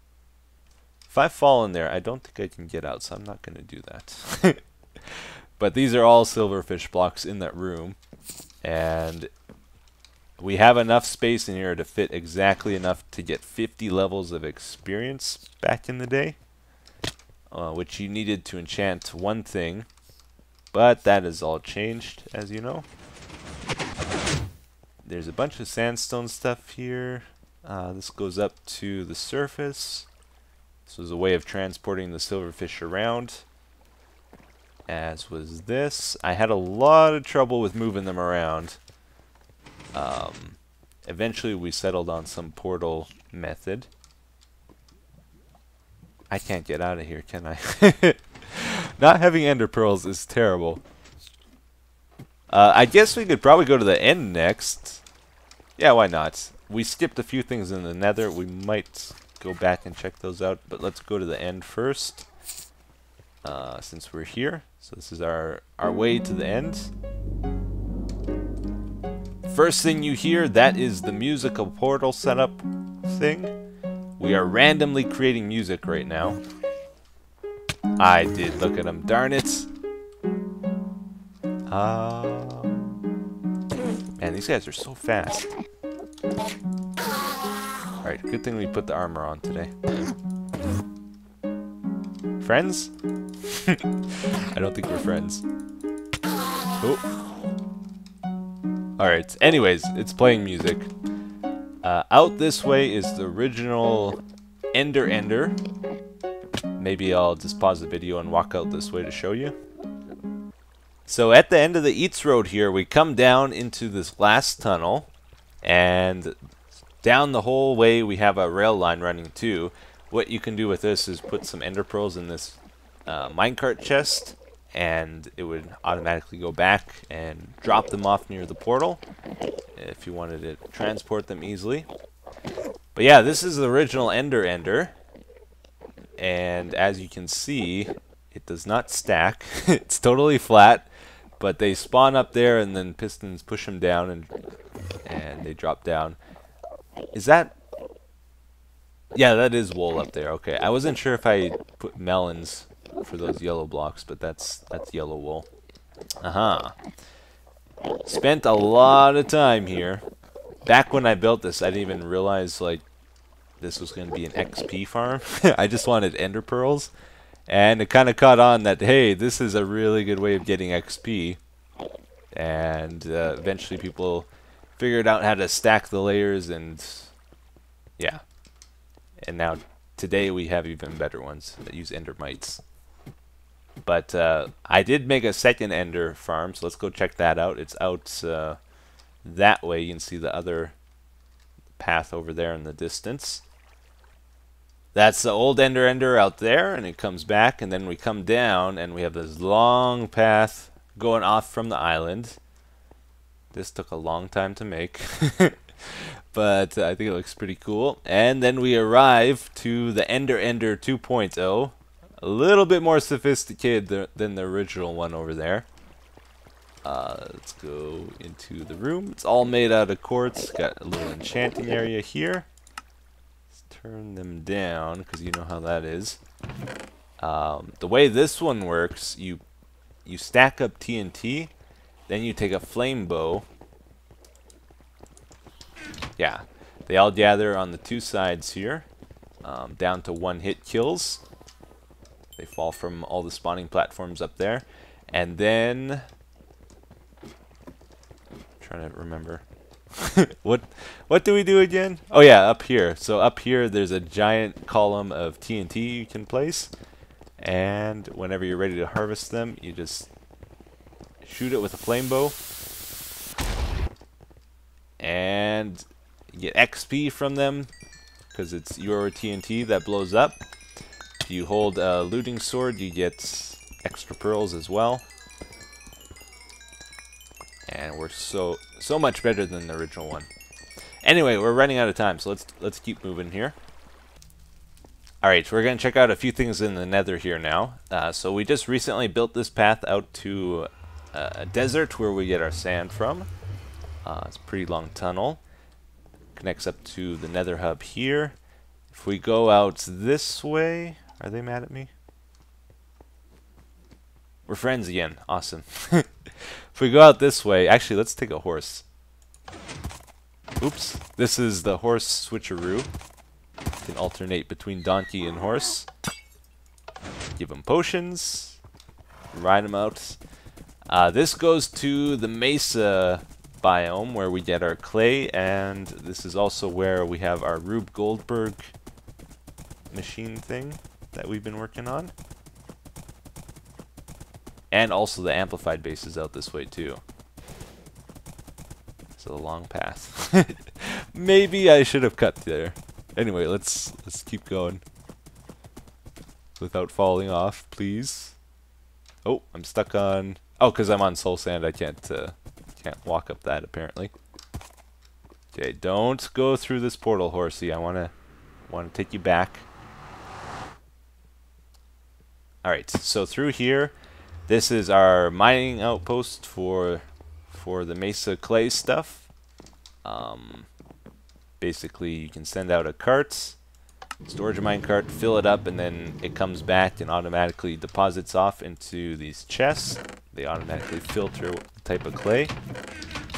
If I fall in there, I don't think I can get out, so I'm not going to do that. But these are all silverfish blocks in that room, and we have enough space in here to fit exactly enough to get 50 levels of experience back in the day, which you needed to enchant one thing, but that is all changed, as you know. There's a bunch of sandstone stuff here. This goes up to the surface. This was a way of transporting the silverfish around, as was this. I had a lot of trouble with moving them around. Eventually we settled on some portal method. I can't get out of here, can I? Not having ender pearls is terrible. I guess we could probably go to the end next. Yeah, why not? We skipped a few things in the nether. We might go back and check those out, but let's go to the end first, since we're here. So this is our way to the end. First thing you hear, that is the musical portal setup thing. We are randomly creating music right now. I did look at him, darn it. Man, these guys are so fast. Alright, good thing we put the armor on today. Friends? I don't think we're friends. Oh. Alright, anyways, it's playing music. Out this way is the original Ender. Maybe I'll just pause the video and walk out this way to show you. So at the end of the Eats Road here, we come down into this last tunnel, and down the whole way we have a rail line running too. What you can do with this is put some ender pearls in this minecart chest, and it would automatically go back and drop them off near the portal if you wanted to transport them easily. But yeah, this is the original Ender, and as you can see, it does not stack. It's totally flat, but they spawn up there and then pistons push them down and they drop down. Is that... Yeah, that is wool up there. Okay, I wasn't sure if I put melons for those yellow blocks, but that's yellow wool. Spent a lot of time here. Back when I built this, I didn't even realize like this was going to be an XP farm. I just wanted ender pearls, and it kind of caught on that, hey, this is a really good way of getting XP. And eventually people figured out how to stack the layers, and yeah. And now today we have even better ones that use ender mites. But I did make a second ender farm, so let's go check that out. It's out that way. You can see the other path over there in the distance. That's the old ender out there, and it comes back, and then we come down and we have this long path going off from the island. This took a long time to make. But I think it looks pretty cool. And then we arrive to the Ender 2.0. A little bit more sophisticated than the original one over there. Let's go into the room. It's all made out of quartz. Got a little enchanting area here. Let's turn them down because you know how that is. The way this one works, you stack up TNT, then you take a flame bow. Yeah, they all gather on the two sides here, down to one-hit kills. They fall from all the spawning platforms up there, and then I'm trying to remember what do we do again? Oh yeah, up here. So up here, there's a giant column of TNT you can place, and whenever you're ready to harvest them, you just shoot it with a flame bow, and you get XP from them because it's your TNT that blows up. If you hold a looting sword, you get extra pearls as well. And we're so much better than the original one. Anyway, we're running out of time, so let's keep moving here. Alright, we're going to check out a few things in the nether here now. So we just recently built this path out to a desert where we get our sand from. It's a pretty long tunnel. Connects up to the nether hub here. If we go out this way... Are they mad at me? We're friends again. Awesome. If we go out this way... Actually, let's take a horse. Oops. This is the horse switcheroo. Can alternate between donkey and horse. Give them potions. Ride them out. This goes to the mesa biome where we get our clay, and this is also where we have our Rube Goldberg machine thing that we've been working on. And also the amplified base is out this way too. It's a long path. Maybe I should have cut there. Anyway, let's keep going without falling off, please. Oh, I'm stuck on. Oh, because I'm on soul sand, I can't walk up that apparently. Okay, don't go through this portal, horsey. I wanna take you back. All right, so through here, this is our mining outpost for the mesa clay stuff. Basically, you can send out a cart, storage mine cart, fill it up, and then it comes back and automatically deposits off into these chests. They automatically filter the type of clay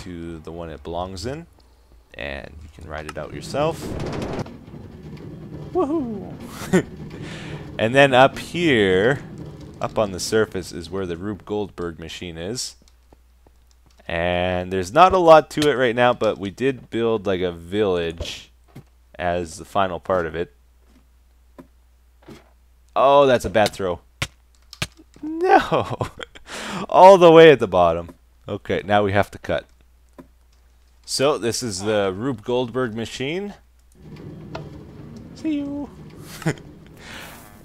to the one it belongs in, and you can write it out yourself. Woohoo! And then up here, up on the surface, is where the Rube Goldberg machine is. And there's not a lot to it right now, but we did build like a village as the final part of it. Oh, that's a bad throw. No! All the way at the bottom. Okay, now we have to cut. So, this is the Rube Goldberg machine. See you!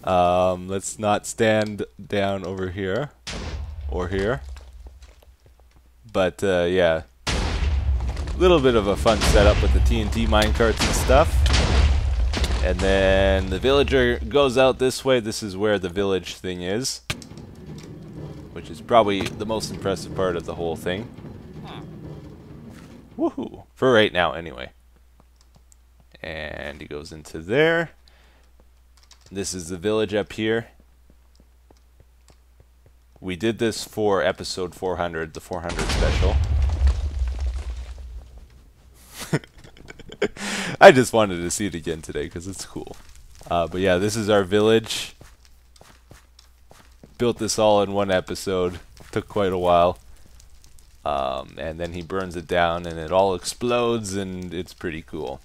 Let's not stand down over here. Or here. But, yeah. A little bit of a fun setup with the TNT minecarts and stuff. And then the villager goes out this way. This is where the village thing is. Which is probably the most impressive part of the whole thing. Woohoo! For right now, anyway. And he goes into there. This is the village up here. We did this for episode 400, the 400 special. I just wanted to see it again today because it's cool. But yeah, this is our village. Built this all in one episode. Took quite a while. And then he burns it down and it all explodes and it's pretty cool.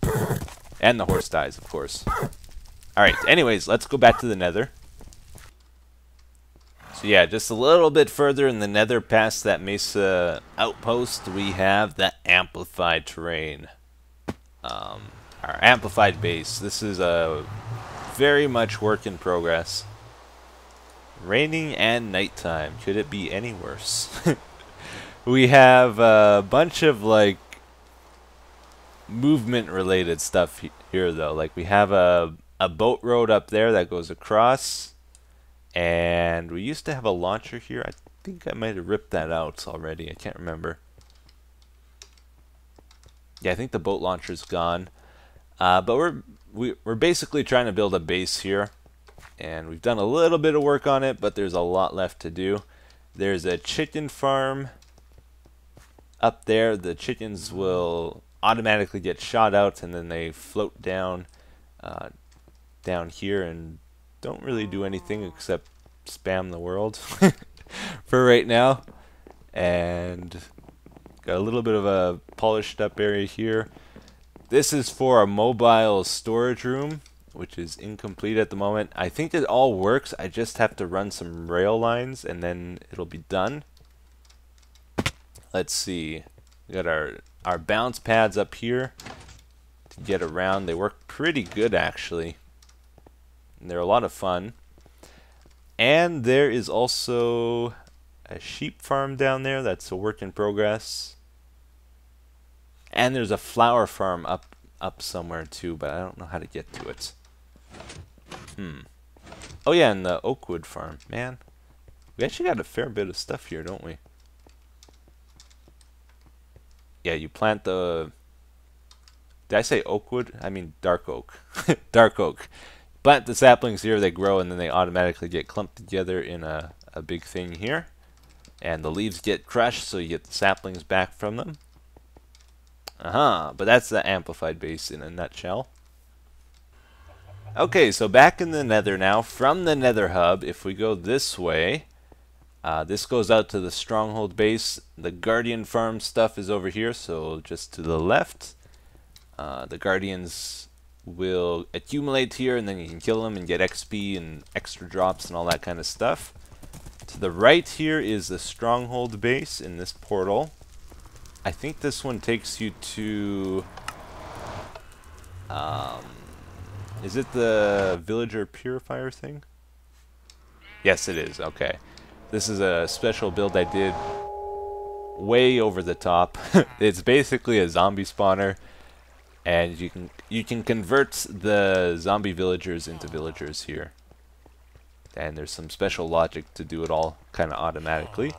And the horse dies, of course. Alright, anyways, let's go back to the nether. So yeah, just a little bit further in the nether past that mesa outpost, we have the amplified terrain. Our amplified base. This is a very much work in progress. Raining and nighttime. Could it be any worse? We have a bunch of like movement related stuff here though. Like we have a boat road up there that goes across. And we used to have a launcher here. I think I might have ripped that out already. I can't remember. Yeah, I think the boat launcher's gone. But we're basically trying to build a base here. And we've done a little bit of work on it, but there's a lot left to do. There's a chicken farm up there. The chickens will automatically get shot out and then they float down down here and don't really do anything except spam the world for right now. And got a little bit of a polished up area here. This is for a mobile storage room, which is incomplete at the moment. I think it all works. I just have to run some rail lines and then it'll be done. Let's see. We got our bounce pads up here to get around. They work pretty good actually. And they're a lot of fun. And there is also a sheep farm down there. That's a work in progress. And there's a flower farm up somewhere too, but I don't know how to get to it. Oh yeah, and the Oakwood farm. Man, we actually got a fair bit of stuff here, don't we? Yeah, you plant the... Did I say Oakwood? I mean Dark Oak. Dark Oak. Plant the saplings here, they grow, and then they automatically get clumped together in a big thing here. And the leaves get crushed, so you get the saplings back from them. But that's the amplified base in a nutshell. Okay, so back in the Nether now. From the Nether hub, if we go this way, this goes out to the stronghold base. The Guardian farm stuff is over here, so just to the left. The Guardians will accumulate here, and then you can kill them and get XP and extra drops and all that kind of stuff. To the right here is the stronghold base in this portal. I think this one takes you to... is it the villager purifier thing? Yes, it is. Okay. This is a special build I did way over the top. It's basically a zombie spawner, and you can convert the zombie villagers into villagers here. And there's some special logic to do it all kind of automatically,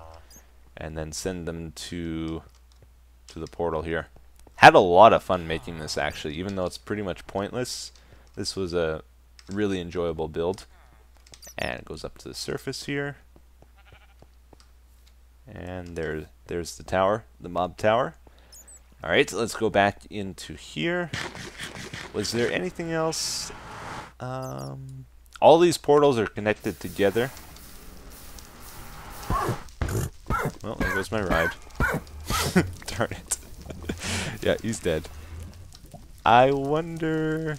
and then send them to the portal here. Had a lot of fun making this, actually, even though it's pretty much pointless. This was a really enjoyable build. And it goes up to the surface here. And there's the tower, the mob tower. Alright, so let's go back into here. Was there anything else? All these portals are connected together. Well, there goes my ride. Darn it. Yeah, he's dead. I wonder...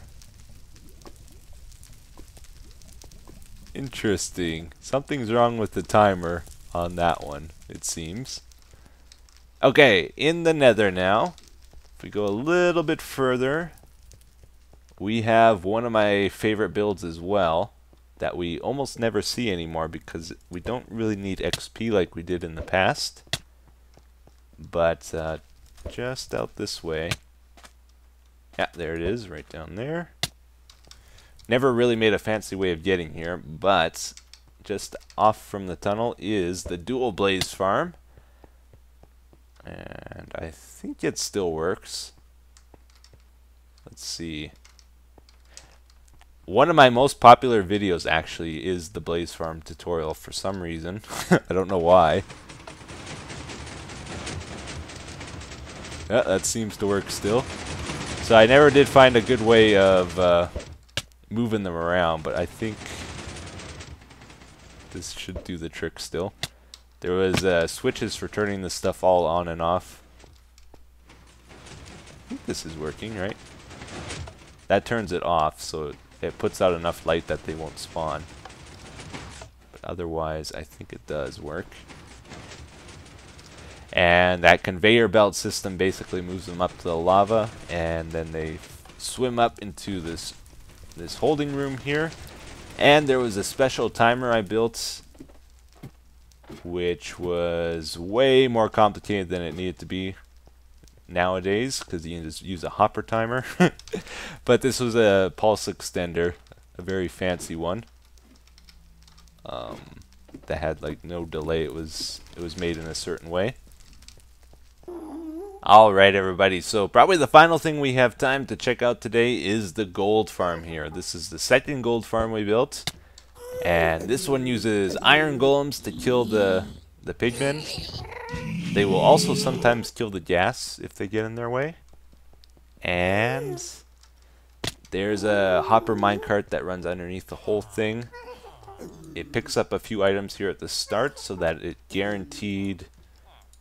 Interesting. Something's wrong with the timer on that one, it seems. Okay, in the Nether now. If we go a little bit further, we have one of my favorite builds as well that we almost never see anymore because we don't really need XP like we did in the past. But just out this way. Yeah, there it is, right down there. Never really made a fancy way of getting here, but just off from the tunnel is the Dual Blaze farm. And I think it still works. Let's see. One of my most popular videos actually is the Blaze farm tutorial for some reason. I don't know why. Yeah, that seems to work still. So I never did find a good way of moving them around, but I think this should do the trick still. There was switches for turning this stuff all on and off. I think this is working, right? That turns it off, so it puts out enough light that they won't spawn. But otherwise, I think it does work. And that conveyor belt system basically moves them up to the lava, and then they swim up into this holding room here. And there was a special timer I built, which was way more complicated than it needed to be nowadays, because you can just use a hopper timer. But this was a pulse extender, a very fancy one, that had like no delay. It was made in a certain way. Alright everybody, so probably the final thing we have time to check out today is the gold farm here. This is the second gold farm we built, and this one uses iron golems to kill the pigmen. They will also sometimes kill the ghast if they get in their way. And there's a hopper minecart that runs underneath the whole thing. It picks up a few items here at the start so that it guaranteed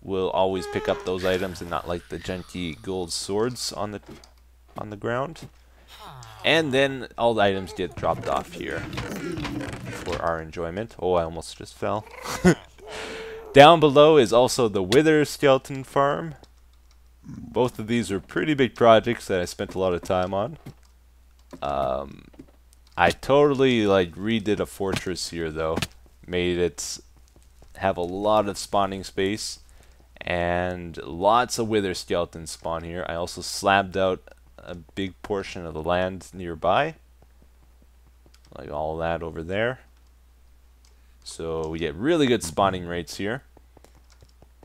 will always pick up those items and not like the junky gold swords on the ground. And then all the items get dropped off here for our enjoyment. Oh, I almost just fell. Down below is also the Wither skeleton farm. Both of these are pretty big projects that I spent a lot of time on. I totally like redid a fortress here though. Made it have a lot of spawning space. And lots of wither skeletons spawn here. I also slabbed out a big portion of the land nearby. like all that over there. So we get really good spawning rates here.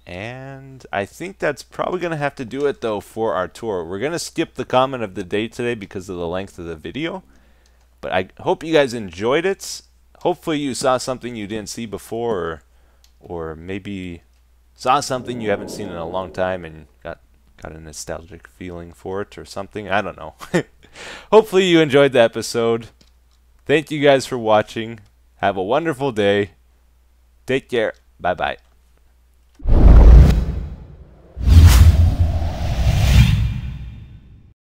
And I think that's probably going to have to do it, though, for our tour. We're going to skip the comment of the day today because of the length of the video. But I hope you guys enjoyed it. Hopefully you saw something you didn't see before, or maybe saw something you haven't seen in a long time and got a nostalgic feeling for it or something. I don't know. Hopefully you enjoyed the episode. Thank you guys for watching. Have a wonderful day. Take care. Bye-bye.